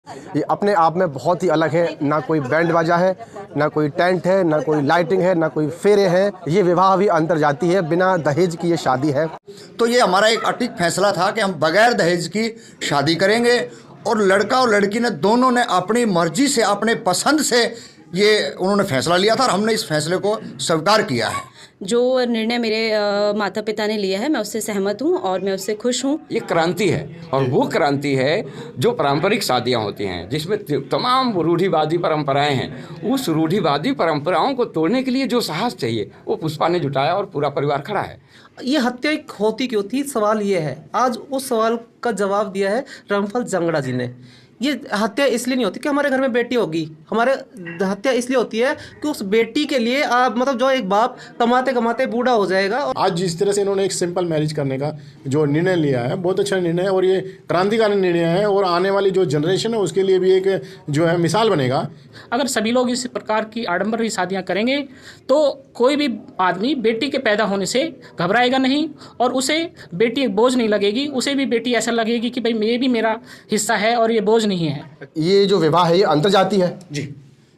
ये अपने आप में बहुत ही अलग है। ना कोई बैंड बाजा है, ना कोई टेंट है, ना कोई लाइटिंग है, ना कोई फेरे हैं। ये विवाह भी अंतर्जातीय है, बिना दहेज की ये शादी है। तो ये हमारा एक अटूट फैसला था कि हम बगैर दहेज की शादी करेंगे और लड़का और लड़की ने दोनों ने अपनी मर्जी से, अपने पसंद से ये उन्होंने फैसला लिया था और हमने इस फैसले को स्वीकार किया है। जो निर्णय मेरे माता पिता ने लिया है, मैं उससे सहमत हूँ और मैं उससे खुश हूँ। ये क्रांति है और वो क्रांति है जो पारंपरिक शादियाँ होती हैं, जिसमें तमाम रूढ़िवादी परंपराएं हैं। उस रूढ़िवादी परंपराओं को तोड़ने के लिए जो साहस चाहिए वो पुष्पा ने जुटाया और पूरा परिवार खड़ा है। ये हत्या एक होती क्यों थी, सवाल ये है। आज उस सवाल का जवाब दिया है रामफल जांगड़ा जी ने। ये हत्या इसलिए नहीं होती कि हमारे घर में बेटी होगी, हमारे हत्या इसलिए होती है कि उस बेटी के लिए मतलब जो एक बाप कमाते कमाते बूढ़ा हो जाएगा। आज जिस तरह से इन्होंने एक सिंपल मैरिज करने का जो निर्णय लिया है, बहुत अच्छा निर्णय है और ये क्रांतिकारी निर्णय है और आने वाली जो जनरेशन है उसके लिए भी एक जो है मिसाल बनेगा। अगर सभी लोग इस प्रकार की आडंबरी शादियां करेंगे तो कोई भी आदमी बेटी के पैदा होने से घबराएगा नहीं और उसे बेटी एक बोझ नहीं लगेगी। उसे भी बेटी ऐसा लगेगी कि भाई ये भी मेरा हिस्सा है और ये बोझ नहीं है। ये जो विवाह है ये अंतर्जातीय है जी,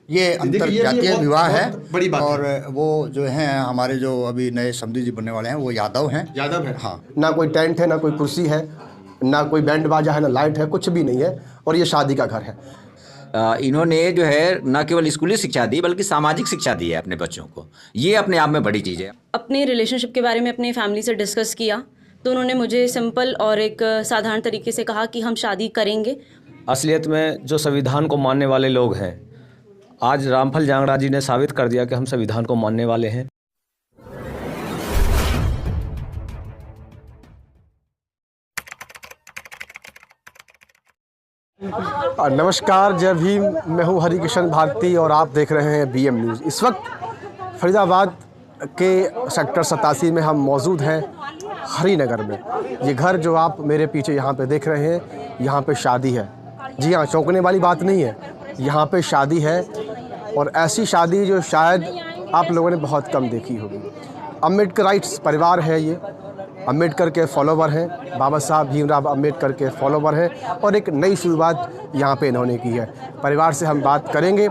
ये अंतर्जातीय विवाह है। बड़ी बात और वो जो हैं हमारे जो अभी नए समधी जी बनने वाले हैं वो यादव हैं। यादव है। हाँ, ना कोई टेंट है, ना कोई कुर्सी है, ना कोई बैंड बाजा है, ना लाइट है, कुछ भी नहीं है और ये शादी का घर है। इन्होंने जो है न केवल स्कूली शिक्षा दी बल्कि सामाजिक शिक्षा दी है अपने बच्चों को। ये अपने आप में बड़ी चीज़ है। अपने रिलेशनशिप के बारे में अपनी फैमिली से डिस्कस किया तो उन्होंने मुझे सिंपल और एक साधारण तरीके से कहा कि हम शादी करेंगे। असलियत में जो संविधान को मानने वाले लोग हैं, आज रामफल जांगड़ा जी ने साबित कर दिया कि हम संविधान को मानने वाले हैं। नमस्कार, जय भीम। मैं हूँ हरिकिशन भारती और आप देख रहे हैं BM न्यूज़। इस वक्त फरीदाबाद के सेक्टर 87 में हम मौजूद हैं, हरिनगर में। ये घर जो आप मेरे पीछे यहाँ पे देख रहे हैं, यहाँ पे शादी है। जी हाँ, चौंकने वाली बात नहीं है, यहाँ पे शादी है और ऐसी शादी जो शायद आप लोगों ने बहुत कम देखी होगी। अम्बेडकराइट्स परिवार है ये, अम्बेडकर के फॉलोवर हैं, बाबा साहब भीमराव अम्बेडकर के फॉलोवर हैं और एक नई शुरुआत यहाँ पे इन्होंने की है। परिवार से हम बात करेंगे,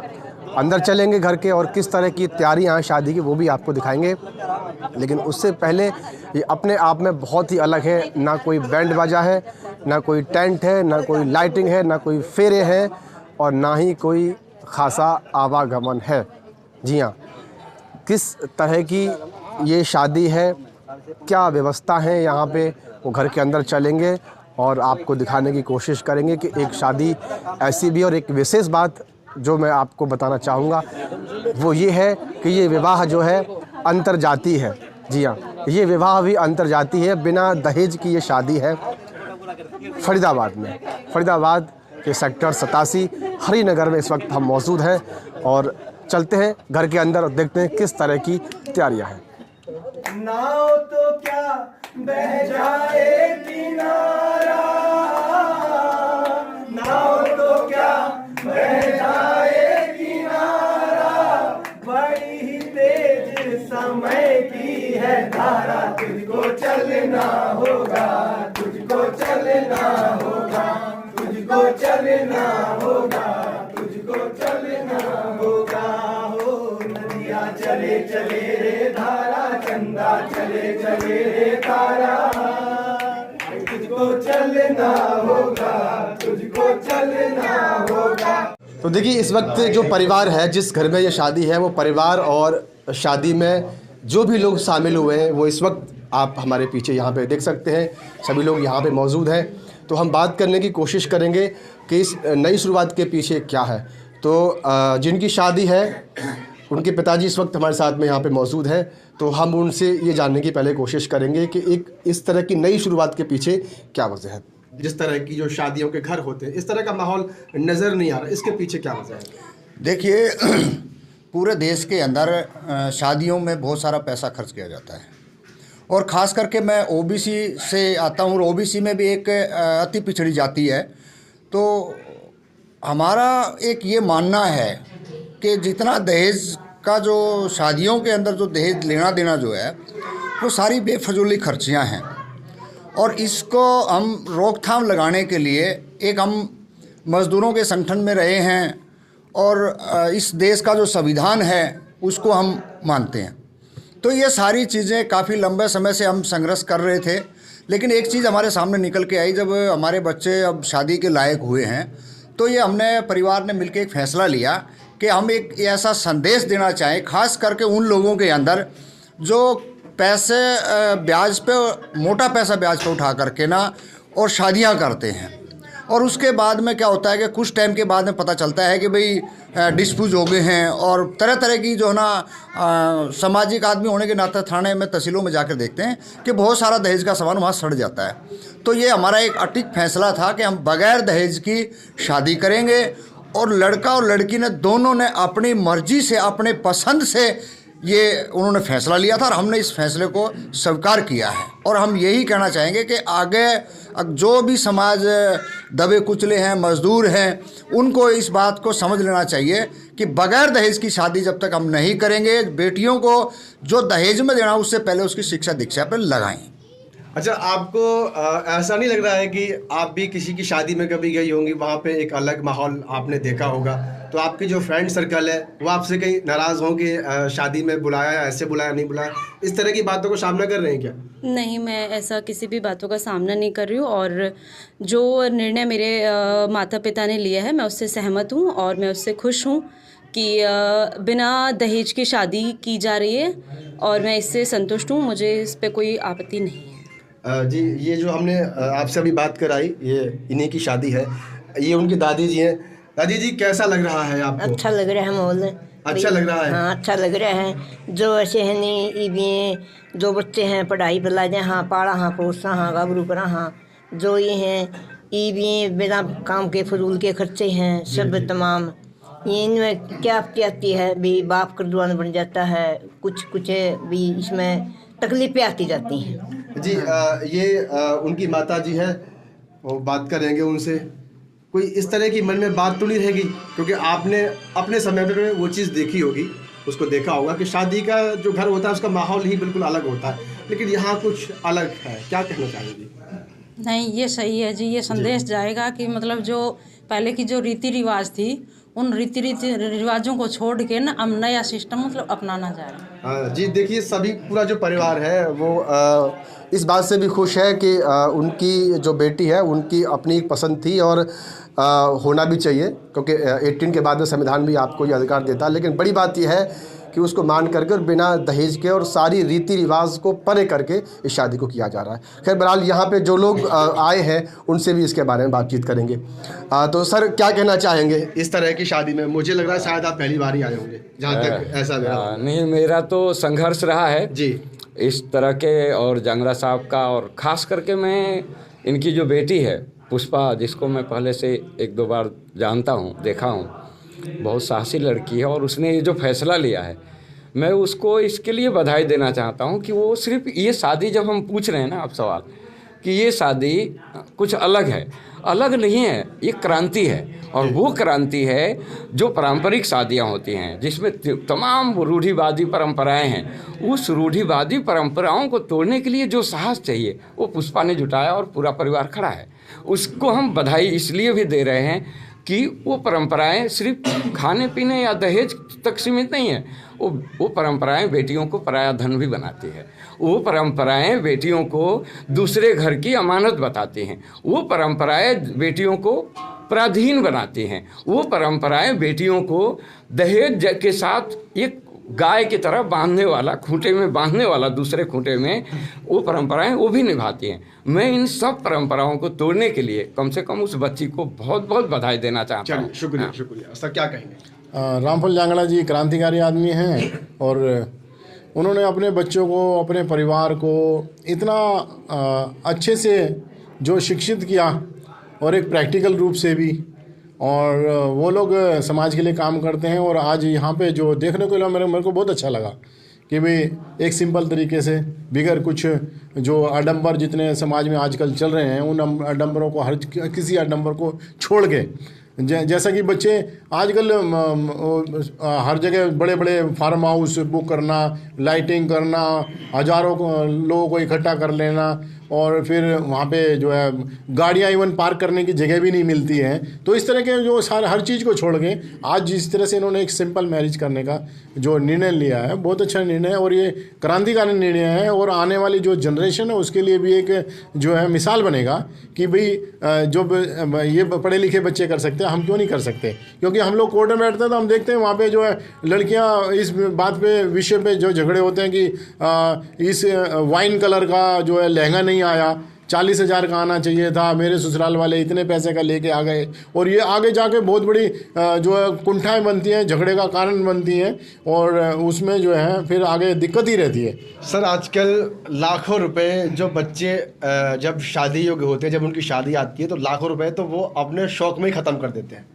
अंदर चलेंगे घर के और किस तरह की तैयारियाँ हैं शादी की वो भी आपको दिखाएंगे। लेकिन उससे पहले ये अपने आप में बहुत ही अलग है। ना कोई बैंड बाजा है, ना कोई टेंट है, ना कोई लाइटिंग है, ना कोई फेरे हैं और ना ही कोई खासा आवागमन है। जी हाँ, किस तरह की ये शादी है, क्या व्यवस्था है यहाँ पे, वो घर के अंदर चलेंगे और आपको दिखाने की कोशिश करेंगे कि एक शादी ऐसी भी। और एक विशेष बात जो मैं आपको बताना चाहूँगा वो ये है कि ये विवाह जो है अंतर्जातीय है। जी हाँ, ये विवाह भी अंतर्जातीय है, बिना दहेज की ये शादी है। फरीदाबाद में, फरीदाबाद के सेक्टर 87 हरिनगर में इस वक्त हम मौजूद हैं और चलते हैं घर के अंदर और देखते हैं किस तरह की तैयारियां हैं। नाव तो क्या बह जाए किनारा, नाव तो क्या बह जाए किनारा, बड़ी ही तेज समय की है धारा, तुझको चलना होगा, तुझको चलना होगा, तुझको चलना होगा, तुझको चलना होगा। हो नदिया चले चले रे धारा, चंदा चले चले रे तारा, तुझको चलना होगा, तुझको चलना होगा। तो देखिए, इस वक्त जो परिवार है, जिस घर में ये शादी है, वो परिवार और शादी में जो भी लोग शामिल हुए हैं वो इस वक्त आप हमारे पीछे यहाँ पे देख सकते हैं। सभी लोग यहाँ पे मौजूद हैं। तो हम बात करने की कोशिश करेंगे कि इस नई शुरुआत के पीछे क्या है। तो जिनकी शादी है उनके पिताजी इस वक्त हमारे साथ में यहाँ पे मौजूद हैं। तो हम उनसे ये जानने की पहले कोशिश करेंगे कि एक इस तरह की नई शुरुआत के पीछे क्या वजह है। जिस तरह की जो शादियों के घर होते हैं, इस तरह का माहौल नज़र नहीं आ रहा, इसके पीछे क्या वजह है? देखिए, पूरे देश के अंदर शादियों में बहुत सारा पैसा खर्च किया जाता है और ख़ास करके मैं OBC से आता हूँ और OBC में भी एक अति पिछड़ी जाति है। तो हमारा एक ये मानना है कि जितना दहेज का जो शादियों के अंदर जो दहेज लेना देना जो है वो सारी बेफजूली खर्चियाँ हैं और इसको हम रोकथाम लगाने के लिए एक हम मज़दूरों के संगठन में रहे हैं और इस देश का जो संविधान है उसको हम मानते हैं। तो ये सारी चीज़ें काफ़ी लंबे समय से हम संघर्ष कर रहे थे, लेकिन एक चीज़ हमारे सामने निकल के आई जब हमारे बच्चे अब शादी के लायक हुए हैं, तो ये हमने परिवार ने मिलकर एक फ़ैसला लिया कि हम एक ऐसा संदेश देना चाहें, ख़ास करके उन लोगों के अंदर जो पैसे ब्याज पे, मोटा पैसा ब्याज पे उठा करके ना और शादियां करते हैं, और उसके बाद में क्या होता है कि कुछ टाइम के बाद में पता चलता है कि भाई डिस्प्यूट हो गए हैं, और तरह तरह की जो है ना सामाजिक आदमी होने के नाते थाने में, तहसीलों में जाकर देखते हैं कि बहुत सारा दहेज का सामान वहाँ सड़ जाता है। तो ये हमारा एक अटिक फैसला था कि हम बगैर दहेज की शादी करेंगे, और लड़का और लड़की ने दोनों ने अपनी मर्जी से, अपने पसंद से ये उन्होंने फ़ैसला लिया था, और हमने इस फैसले को स्वीकार किया है। और हम यही कहना चाहेंगे कि आगे जो भी समाज दबे कुचले हैं, मजदूर हैं, उनको इस बात को समझ लेना चाहिए कि बगैर दहेज की शादी जब तक हम नहीं करेंगे, बेटियों को जो दहेज में देना उससे पहले उसकी शिक्षा दीक्षा पर लगाएं। अच्छा, आपको ऐसा नहीं लग रहा है कि आप भी किसी की शादी में कभी गई होंगी, वहाँ पे एक अलग माहौल आपने देखा होगा, तो आपकी जो फ्रेंड सर्कल है वो आपसे कहीं नाराज़ हों कि शादी में बुलाया, ऐसे बुलाया, नहीं बुलाया, इस तरह की बातों का सामना कर रहे हैं क्या? नहीं, मैं ऐसा किसी भी बातों का सामना नहीं कर रही हूँ, और जो निर्णय मेरे माता पिता ने लिया है मैं उससे सहमत हूँ, और मैं उससे खुश हूँ कि बिना दहेज की शादी की जा रही है, और मैं इससे संतुष्ट हूँ, मुझे इस पर कोई आपत्ति नहीं है। जी, ये जो हमने आपसे अभी बात कराई, ये इन्हीं की शादी है, ये उनकी दादी जी हैं। दादी जी, कैसा लग रहा है आपको? अच्छा लग रहा है माहौल। अच्छा लग रहा है? हाँ, अच्छा लग रहा है। जो ऐसे हैं नहीं, ये भी जो बच्चे हैं पढ़ाई पर ला जाए, हाँ पाड़ा, हाँ पोसा, हाँ गाबरू करा, हाँ जो ये हैं ये भी बिना काम के फजूल के खर्चे हैं सब तमाम। ये इनमें क्या आती है भी, बाप का दुआन बन जाता है, कुछ भी इसमें तकलीफें आती जाती हैं। जी, ये उनकी माता जी है, वो बात करेंगे उनसे। कोई इस तरह की मन में बात तो नहीं रहेगी, क्योंकि आपने अपने समय पर वो चीज़ देखी होगी, उसको देखा होगा कि शादी का जो घर होता है उसका माहौल ही बिल्कुल अलग होता है, लेकिन यहाँ कुछ अलग है, क्या कहना चाहेंगी? नहीं, ये सही है जी। ये संदेश जाएगा कि मतलब जो पहले की जो रीति रिवाज थी, उन रीति रिवाजों को छोड़ के ना अब नया सिस्टम मतलब अपनाना जाएगा। जी, देखिए, सभी पूरा जो परिवार है वो इस बात से भी खुश है कि उनकी जो बेटी है उनकी अपनी एक पसंद थी, और होना भी चाहिए, क्योंकि 18 के बाद में संविधान भी आपको ये अधिकार देता है। लेकिन बड़ी बात यह है कि उसको मान करके और बिना दहेज के और सारी रीति रिवाज को परे करके इस शादी को किया जा रहा है। खैर, बहरहाल यहाँ पे जो लोग आए हैं उनसे भी इसके बारे में बातचीत करेंगे। तो सर, क्या कहना चाहेंगे इस तरह की शादी में? मुझे लग रहा है शायद आप पहली बार ही आए होंगे, जहाँ तक ऐसा नहीं, मेरा तो संघर्ष रहा है जी इस तरह के, और जंगरा साहब का, और ख़ास करके मैं इनकी जो बेटी है पुष्पा, जिसको मैं पहले से 1-2 बार जानता हूँ, देखा हूँ, बहुत साहसी लड़की है, और उसने ये जो फैसला लिया है, मैं उसको इसके लिए बधाई देना चाहता हूँ कि वो सिर्फ ये शादी, जब हम पूछ रहे हैं ना आप सवाल कि ये शादी कुछ अलग है, अलग नहीं है, ये क्रांति है। और वो क्रांति है जो पारंपरिक शादियाँ होती हैं, जिसमें तमाम रूढ़िवादी परंपराएं हैं। उस रूढ़िवादी परंपराओं को तोड़ने के लिए जो साहस चाहिए वो पुष्पा ने जुटाया, और पूरा परिवार खड़ा है। उसको हम बधाई इसलिए भी दे रहे हैं कि वो परंपराएं सिर्फ खाने पीने या दहेज तक सीमित नहीं है। वो परंपराएं बेटियों को पराया धन भी बनाती है। वो परंपराएं बेटियों को दूसरे घर की अमानत बताती हैं। वो परंपराएं बेटियों को पराधीन बनाती हैं। वो परंपराएं बेटियों को दहेज के साथ एक गाय की तरह बांधने वाला, खूंटे में बांधने वाला, दूसरे खूंटे में, वो परंपराएं वो भी निभाती हैं। मैं इन सब परंपराओं को तोड़ने के लिए कम से कम उस बच्ची को बहुत बहुत बधाई देना चाहता हूँ। शुक्रिया, शुक्रिया। सर, क्या कहेंगे? रामफल जांगड़ा जी क्रांतिकारी आदमी हैं, और उन्होंने अपने बच्चों को, अपने परिवार को इतना अच्छे से जो शिक्षित किया, और एक प्रैक्टिकल रूप से भी, और वो लोग समाज के लिए काम करते हैं। और आज यहाँ पे जो देखने को मिला, मेरे को बहुत अच्छा लगा कि भाई एक सिंपल तरीके से, बिगर कुछ जो आडंबर जितने समाज में आजकल चल रहे हैं, उन आडंबरों को, हर किसी आडंबर को छोड़ के, जैसा कि बच्चे आजकल हर जगह बड़े बड़े फार्म हाउस बुक करना, लाइटिंग करना, हज़ारों लोगों को इकट्ठा कर लेना, और फिर वहाँ पे जो है गाड़ियाँ इवन पार्क करने की जगह भी नहीं मिलती हैं। तो इस तरह के जो सारे हर चीज़ को छोड़ के आज जिस तरह से इन्होंने एक सिंपल मैरिज करने का जो निर्णय लिया है, बहुत अच्छा निर्णय है और ये क्रांतिकारी निर्णय है और आने वाली जो जनरेशन है उसके लिए भी एक जो है मिसाल बनेगा कि भाई जो ये पढ़े लिखे बच्चे कर सकते हैं, हम क्यों नहीं कर सकते। क्योंकि हम लोग कोर्ट में बैठते हैं तो हम देखते हैं वहाँ पे जो है लड़कियाँ इस बात पे विषय पे जो झगड़े होते हैं कि इस वाइन कलर का जो है लहंगा नहीं आया, 40,000 का आना चाहिए था, मेरे ससुराल वाले इतने पैसे का लेके आ गए, और ये आगे जाके बहुत बड़ी जो है कुंठाएँ बनती हैं, झगड़े का कारण बनती हैं और उसमें जो है फिर आगे दिक्कत ही रहती है। सर आजकल लाखों रुपए जो बच्चे जब शादी योग्य होते हैं, जब उनकी शादी आती है तो लाखों रुपए तो वो अपने शौक में ही ख़त्म कर देते हैं।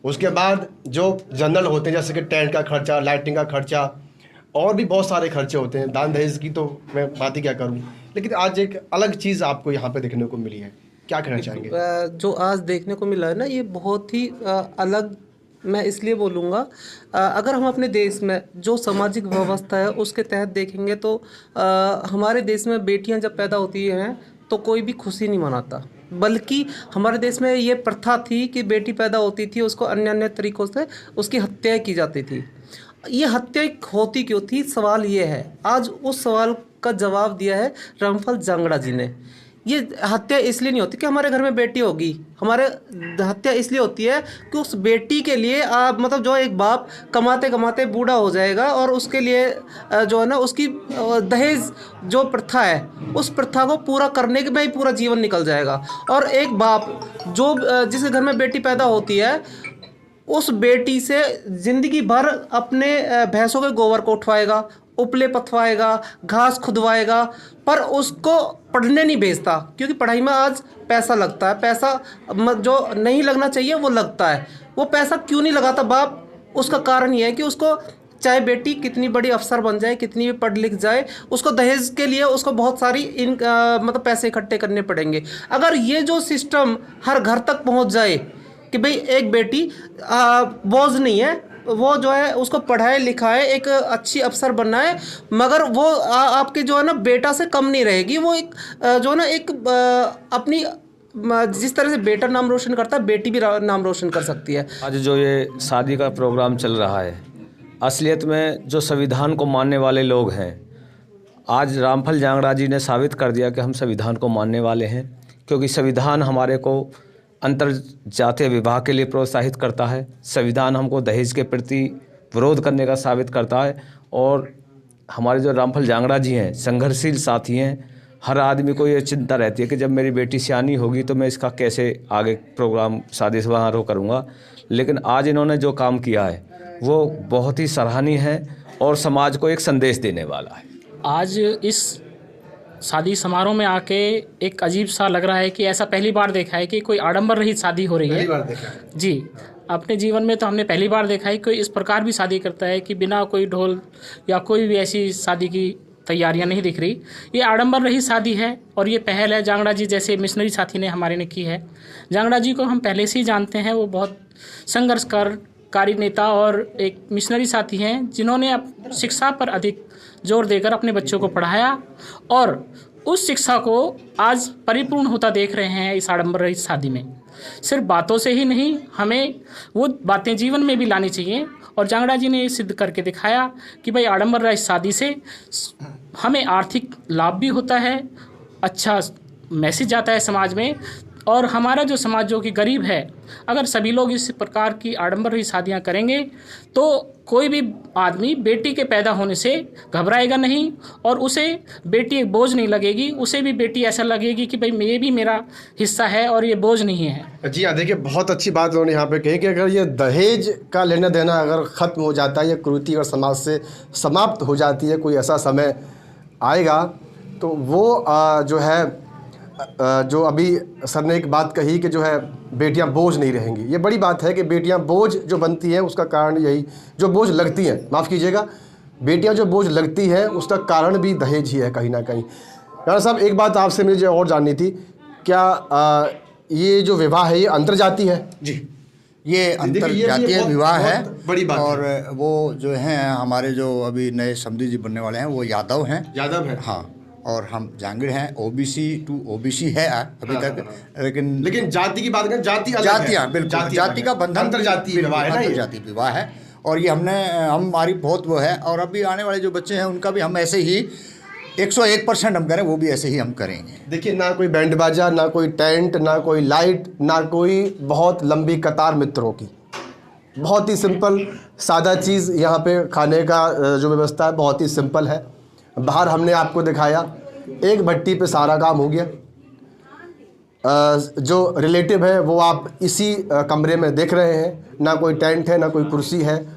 उसके बाद जो जनरल होते हैं जैसे कि टेंट का खर्चा, लाइटिंग का खर्चा और भी बहुत सारे खर्चे होते हैं, दान दहेज की तो मैं बात ही क्या करूं। लेकिन आज एक अलग चीज़ आपको यहाँ पे देखने को मिली है, क्या कहना चाहेंगे? जो आज देखने को मिला है ना, ये बहुत ही अलग मैं इसलिए बोलूँगा, अगर हम अपने देश में जो सामाजिक व्यवस्था है उसके तहत देखेंगे तो हमारे देश में बेटियां जब पैदा होती हैं तो कोई भी खुशी नहीं मनाता, बल्कि हमारे देश में ये प्रथा थी कि बेटी पैदा होती थी उसको अन्य अन्य तरीक़ों से उसकी हत्या की जाती थी। ये हत्या होती क्यों थी, सवाल ये है। आज उस सवाल का जवाब दिया है रामफल जांगड़ा जी ने। ये हत्या इसलिए नहीं होती कि हमारे घर में बेटी होगी, हमारे हत्या इसलिए होती है कि उस बेटी के लिए आप मतलब जो एक बाप कमाते कमाते बूढ़ा हो जाएगा और उसके लिए जो है ना उसकी दहेज जो प्रथा है उस प्रथा को पूरा करने के में ही पूरा जीवन निकल जाएगा। और एक बाप जो जिस घर में बेटी पैदा होती है उस बेटी से ज़िंदगी भर अपने भैंसों के गोबर को उठवाएगा, उपले पथवाएगा, घास खुदवाएगा, पर उसको पढ़ने नहीं भेजता, क्योंकि पढ़ाई में आज पैसा लगता है। पैसा जो नहीं लगना चाहिए वो लगता है। वो पैसा क्यों नहीं लगाता बाप, उसका कारण ये है कि उसको चाहे बेटी कितनी बड़ी अफसर बन जाए, कितनी भी पढ़ लिख जाए, उसको दहेज के लिए उसको बहुत सारी मतलब पैसे इकट्ठे करने पड़ेंगे। अगर ये जो सिस्टम हर घर तक पहुँच जाए कि भाई एक बेटी बोझ नहीं है, वो जो है उसको पढ़ाए लिखाए, एक अच्छी अफसर बनना है, मगर वो आपके जो है ना बेटा से कम नहीं रहेगी। वो एक जो है ना एक अपनी जिस तरह से बेटा नाम रोशन करता है बेटी भी नाम रोशन कर सकती है। आज जो ये शादी का प्रोग्राम चल रहा है, असलियत में जो संविधान को मानने वाले लोग हैं, आज रामफल जांगड़ा जी ने साबित कर दिया कि हम संविधान को मानने वाले हैं, क्योंकि संविधान हमारे को अंतर जातीय विवाह के लिए प्रोत्साहित करता है। संविधान हमको दहेज के प्रति विरोध करने का साबित करता है। और हमारे जो रामफल जांगड़ा जी हैं संघर्षशील साथी हैं। हर आदमी को ये चिंता रहती है कि जब मेरी बेटी सियानी होगी तो मैं इसका कैसे आगे प्रोग्राम शादी समारोह करूँगा। लेकिन आज इन्होंने जो काम किया है वो बहुत ही सराहनीय है और समाज को एक संदेश देने वाला है। आज इस शादी समारोह में आके एक अजीब सा लग रहा है कि ऐसा पहली बार देखा है कि कोई आडंबर रहित शादी हो रही है। पहली बार देखा है जी, अपने जीवन में तो हमने पहली बार देखा है कोई इस प्रकार भी शादी करता है कि बिना कोई ढोल या कोई भी ऐसी शादी की तैयारियां नहीं दिख रही। ये आडंबर रहित शादी है और ये पहल है जांगड़ा जी जैसे मिशनरी साथी ने हमारे ने की है। जांगड़ा जी को हम पहले से ही जानते हैं, वो बहुत संघर्षकारी नेता और एक मिशनरी साथी हैं जिन्होंने शिक्षा पर अधिक जोर देकर अपने बच्चों को पढ़ाया और उस शिक्षा को आज परिपूर्ण होता देख रहे हैं इस आडंबर रहित शादी में। सिर्फ बातों से ही नहीं, हमें वो बातें जीवन में भी लानी चाहिए और जांगड़ा जी ने ये सिद्ध करके दिखाया कि भाई आडंबर रहित शादी से हमें आर्थिक लाभ भी होता है, अच्छा मैसेज जाता है समाज में, और हमारा जो समाज जो कि गरीब है, अगर सभी लोग इस प्रकार की आडंबर रहित शादियाँ करेंगे तो कोई भी आदमी बेटी के पैदा होने से घबराएगा नहीं और उसे बेटी एक बोझ नहीं लगेगी। उसे भी बेटी ऐसा लगेगी कि भाई ये भी मेरा हिस्सा है और ये बोझ नहीं है। जी हाँ, देखिए बहुत अच्छी बात उन्होंने यहाँ पे कही कि अगर ये दहेज का लेना देना अगर ख़त्म हो जाता है, ये कुरीति अगर समाज से समाप्त हो जाती है, कोई ऐसा समय आएगा तो वो जो है जो अभी सर ने एक बात कही कि जो है बेटियां बोझ नहीं रहेंगी। ये बड़ी बात है कि बेटियां बोझ जो बनती हैं उसका कारण यही, जो बोझ लगती हैं, माफ़ कीजिएगा, बेटियां जो बोझ लगती हैं उसका कारण भी दहेज ही है कहीं ना कहीं। राणा साहब, एक बात आपसे मुझे और जाननी थी, क्या ये जो विवाह है ये अंतर्जातीय है? जी, ये अंतर्जातीय विवाह है, बड़ी बात और वो जो हैं हमारे जो अभी नए समधी जी बनने वाले हैं वो यादव हैं। यादव है? हाँ, और हम जांगड़ हैं, OBC टू OBC है अभी तक, लेकिन जाति की बात करें, जाति अलग है। जातियाँ बिल्कुल, जाति का बंधन अंतरजातीय विवाह है ना ये? अंतरजातीय विवाह है। और ये हमारी बहुत वो है। और अभी आने वाले जो बच्चे हैं उनका भी हम ऐसे ही 101% हम करें, वो भी ऐसे ही हम करेंगे। देखिए, ना कोई बैंड बाजा, ना कोई टेंट, ना कोई लाइट, ना कोई बहुत लंबी कतार मित्रों की। बहुत ही सिंपल सादा चीज़। यहाँ पे खाने का जो व्यवस्था है बहुत ही सिंपल है। बाहर हमने आपको दिखाया, एक भट्टी पे सारा काम हो गया। जो रिलेटिव है वो आप इसी कमरे में देख रहे हैं। ना कोई टेंट है, ना कोई कुर्सी है,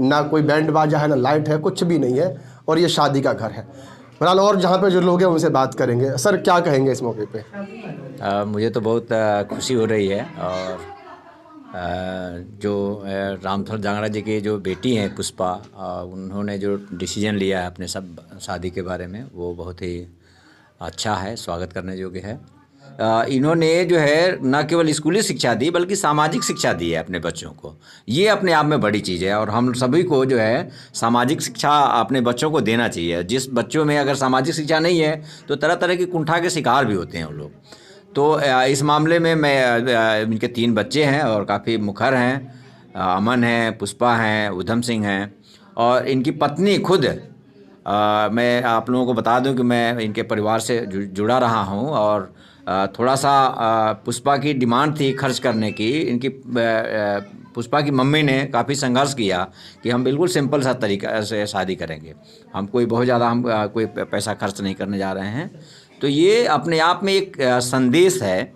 ना कोई बैंड बाजा है, ना लाइट है, कुछ भी नहीं है। और ये शादी का घर है। फिलहाल और जहाँ पे जो लोग हैं उनसे बात करेंगे। सर, क्या कहेंगे इस मौके पे? मुझे तो बहुत खुशी हो रही है। और जो रामफल जांगड़ा जी की जो बेटी हैं पुष्पा, उन्होंने जो डिसीजन लिया है अपने सब शादी के बारे में, वो बहुत ही अच्छा है, स्वागत करने योग्य है। इन्होंने जो है न केवल स्कूली शिक्षा दी बल्कि सामाजिक शिक्षा दी है अपने बच्चों को। ये अपने आप में बड़ी चीज़ है और हम सभी को जो है सामाजिक शिक्षा अपने बच्चों को देना चाहिए। जिस बच्चों में अगर सामाजिक शिक्षा नहीं है तो तरह तरह की कुंठा के शिकार भी होते हैं वो लोग। तो इस मामले में मैं, इनके 3 बच्चे हैं और काफ़ी मुखर हैं। अमन हैं, पुष्पा हैं, उधम सिंह हैं और इनकी पत्नी खुद। मैं आप लोगों को बता दूं कि मैं इनके परिवार से जुड़ा रहा हूं और थोड़ा सा पुष्पा की डिमांड थी खर्च करने की। इनकी पुष्पा की मम्मी ने काफ़ी संघर्ष किया कि हम बिल्कुल सिंपल सा तरीका से शादी करेंगे, हम कोई बहुत ज़्यादा हम कोई पैसा खर्च नहीं करने जा रहे हैं। तो ये अपने आप में एक संदेश है।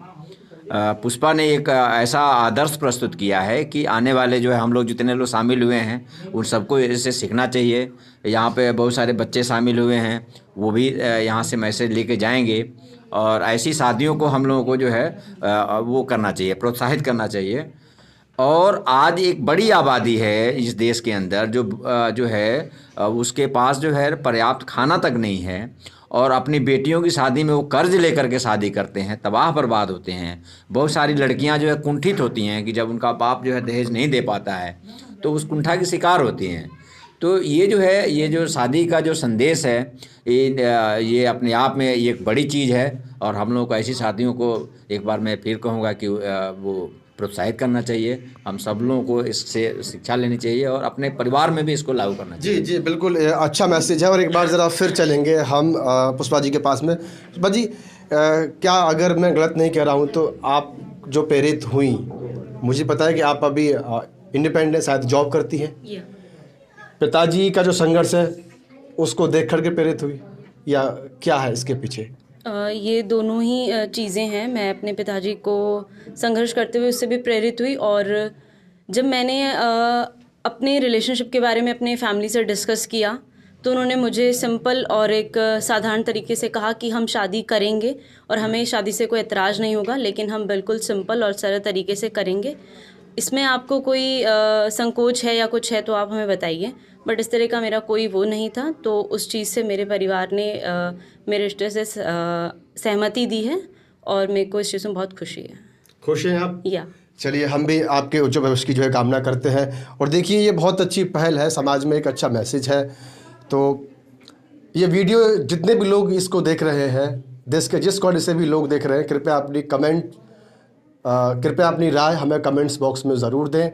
पुष्पा ने एक ऐसा आदर्श प्रस्तुत किया है कि आने वाले जो है हम लोग जितने लोग शामिल हुए हैं उन सबको इससे सीखना चाहिए। यहाँ पे बहुत सारे बच्चे शामिल हुए हैं, वो भी यहाँ से मैसेज लेके जाएंगे और ऐसी शादियों को हम लोगों को जो है वो करना चाहिए, प्रोत्साहित करना चाहिए। और आज एक बड़ी आबादी है इस देश के अंदर जो है उसके पास जो है पर्याप्त खाना तक नहीं है और अपनी बेटियों की शादी में वो कर्ज लेकर के शादी करते हैं, तबाह बर्बाद होते हैं। बहुत सारी लड़कियां जो है कुंठित होती हैं कि जब उनका बाप जो है दहेज नहीं दे पाता है तो उस कुंठा की शिकार होती हैं। तो ये जो है, ये जो शादी का जो संदेश है, ये अपने आप में ये एक बड़ी चीज़ है और हम लोगों को ऐसी शादियों को एक बार मैं फिर कहूँगा कि वो प्रोत्साहित करना चाहिए। हम सब लोगों को इससे शिक्षा लेनी चाहिए और अपने परिवार में भी इसको लागू करना चाहिए। जी बिल्कुल, अच्छा मैसेज है। और एक बार ज़रा फिर चलेंगे हम पुष्पा जी के पास में। पुष्पा जी, क्या अगर मैं गलत नहीं कह रहा हूँ तो आप जो प्रेरित हुई, मुझे पता है कि आप अभी इंडिपेंडेंट शायद जॉब करती हैं, पिताजी का जो संघर्ष है उसको देख कर के प्रेरित हुई या क्या है इसके पीछे? ये दोनों ही चीज़ें हैं। मैं अपने पिताजी को संघर्ष करते हुए उससे भी प्रेरित हुई और जब मैंने अपने रिलेशनशिप के बारे में अपने फैमिली से डिस्कस किया तो उन्होंने मुझे सिंपल और एक साधारण तरीके से कहा कि हम शादी करेंगे और हमें शादी से कोई एतराज़ नहीं होगा, लेकिन हम बिल्कुल सिंपल और सरल तरीके से करेंगे। इसमें आपको कोई संकोच है या कुछ है तो आप हमें बताइए, बट इस तरह का मेरा कोई वो नहीं था। तो उस चीज़ से मेरे परिवार ने मेरे रिश्ते से सहमति दी है और मेरे को इस चीज़ में बहुत खुशी है। खुश हैं आप? या चलिए, हम भी आपके उज्ज्वल भविष्य की जो है कामना करते हैं। और देखिए, ये बहुत अच्छी पहल है, समाज में एक अच्छा मैसेज है। तो ये वीडियो जितने भी लोग इसको देख रहे हैं, देश के जिस कोने से भी लोग देख रहे हैं, कृपया अपनी राय हमें कमेंट्स बॉक्स में ज़रूर दें।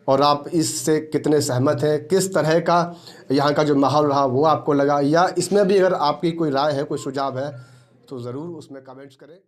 और आप इससे कितने सहमत हैं, किस तरह का यहाँ का जो माहौल रहा वो आपको लगा, या इसमें भी अगर आपकी कोई राय है, कोई सुझाव है तो ज़रूर उसमें कमेंट्स करें।